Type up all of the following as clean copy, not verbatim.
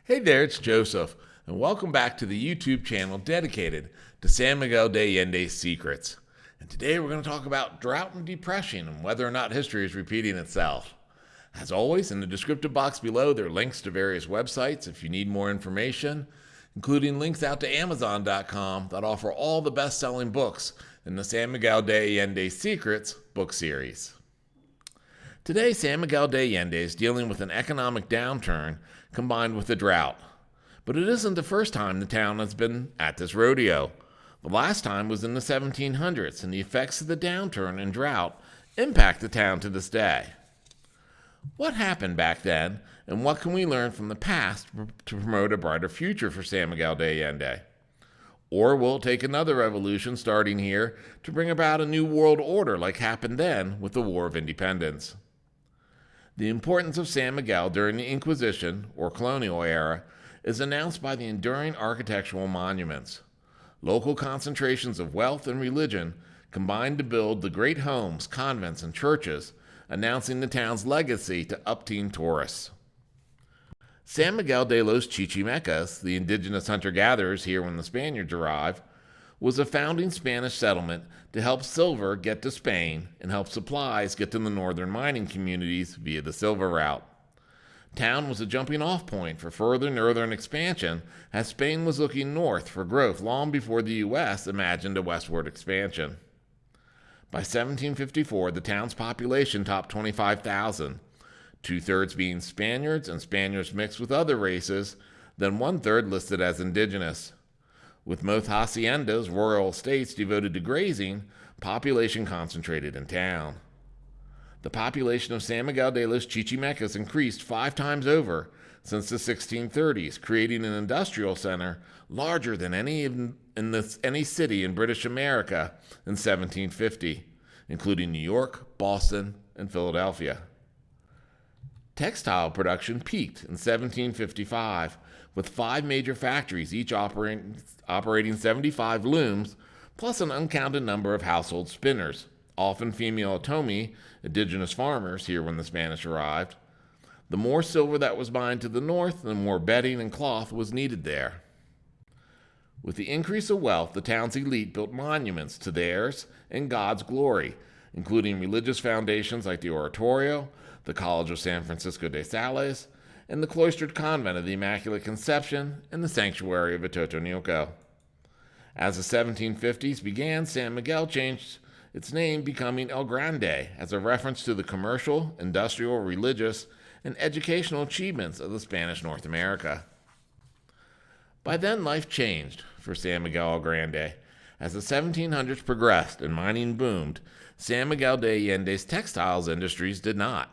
Hey there, it's Joseph, and welcome back to the YouTube channel dedicated to San Miguel de Allende's secrets. And today we're going to talk about drought and depression and whether or not history is repeating itself. As always, in the descriptive box below, there are links to various websites if you need more information, including links out to Amazon.com that offer all the best-selling books in the San Miguel de Allende's Secrets book series. Today, San Miguel de Allende is dealing with an economic downturn combined with a drought. But it isn't the first time the town has been at this rodeo. The last time was in the 1700s, and the effects of the downturn and drought impact the town to this day. What happened back then, and what can we learn from the past to promote a brighter future for San Miguel de Allende? Or will it take another revolution starting here to bring about a new world order like happened then with the War of Independence? The importance of San Miguel during the Inquisition, or colonial era, is announced by the enduring architectural monuments. Local concentrations of wealth and religion combined to build the great homes, convents, and churches, announcing the town's legacy to upteen tourists. San Miguel de los Chichimecas, the indigenous hunter-gatherers here when the Spaniards arrived, was a founding Spanish settlement to help silver get to Spain and help supplies get to the northern mining communities via the silver route. Town was a jumping-off point for further northern expansion as Spain was looking north for growth long before the U.S. imagined a westward expansion. By 1754, the town's population topped 25,000, two-thirds being Spaniards and Spaniards mixed with other races, then one-third listed as indigenous. With most haciendas, rural estates devoted to grazing, population concentrated in town. The population of San Miguel de los Chichimecas increased 5 times over since the 1630s, creating an industrial center larger than any city in British America in 1750, including New York, Boston, and Philadelphia. Textile production peaked in 1755, with 5 major factories each operating 75 looms, plus an uncounted number of household spinners, often female Otomi, indigenous farmers here when the Spanish arrived. The more silver that was mined to the north, the more bedding and cloth was needed there. With the increase of wealth, the town's elite built monuments to theirs and God's glory, including religious foundations like the Oratorio, the College of San Francisco de Sales, and the cloistered convent of the Immaculate Conception and the sanctuary of Atotonilco. As the 1750s began, San Miguel changed its name, becoming El Grande, as a reference to the commercial, industrial, religious, and educational achievements of the Spanish North America. By then, life changed for San Miguel El Grande. As the 1700s progressed and mining boomed, San Miguel de Allende's textiles industries did not.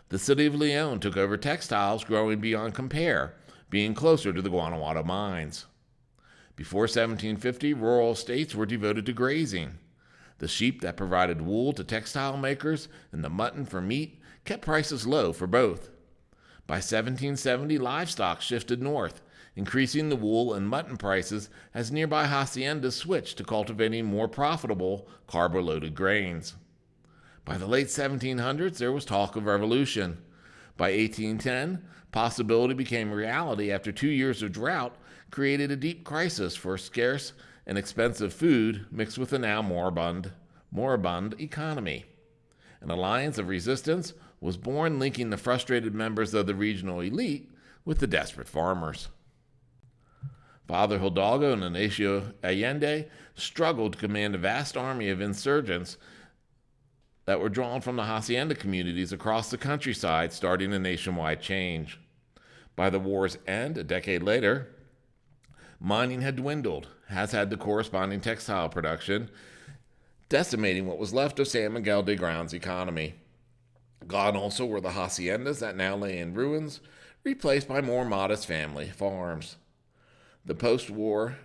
The city of Leon took over textiles growing beyond compare, being closer to the Guanajuato mines. Before 1750, rural estates were devoted to grazing. The sheep that provided wool to textile makers and the mutton for meat kept prices low for both. By 1770, livestock shifted north, increasing the wool and mutton prices as nearby haciendas switched to cultivating more profitable, carbo-loaded grains. By the late 1700s, there was talk of revolution. By 1810, possibility became reality after 2 years of drought created a deep crisis for scarce and expensive food mixed with a now moribund economy. An alliance of resistance was born, linking the frustrated members of the regional elite with the desperate farmers. Father Hidalgo and Ignacio Allende struggled to command a vast army of insurgents that were drawn from the hacienda communities across the countryside, starting a nationwide change. By the war's end, a decade later, mining had dwindled, as had the corresponding textile production, decimating what was left of San Miguel de Grande's economy. Gone also were the haciendas that now lay in ruins, replaced by more modest family farms. The post-war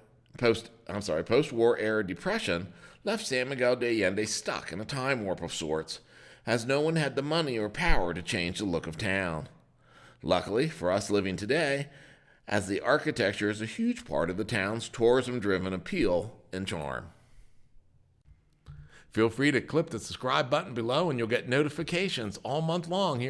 era depression left San Miguel de Allende stuck in a time warp of sorts, as no one had the money or power to change the look of town. Luckily for us living today, as the architecture is a huge part of the town's tourism-driven appeal and charm. Feel free to click the subscribe button below and you'll get notifications all month long here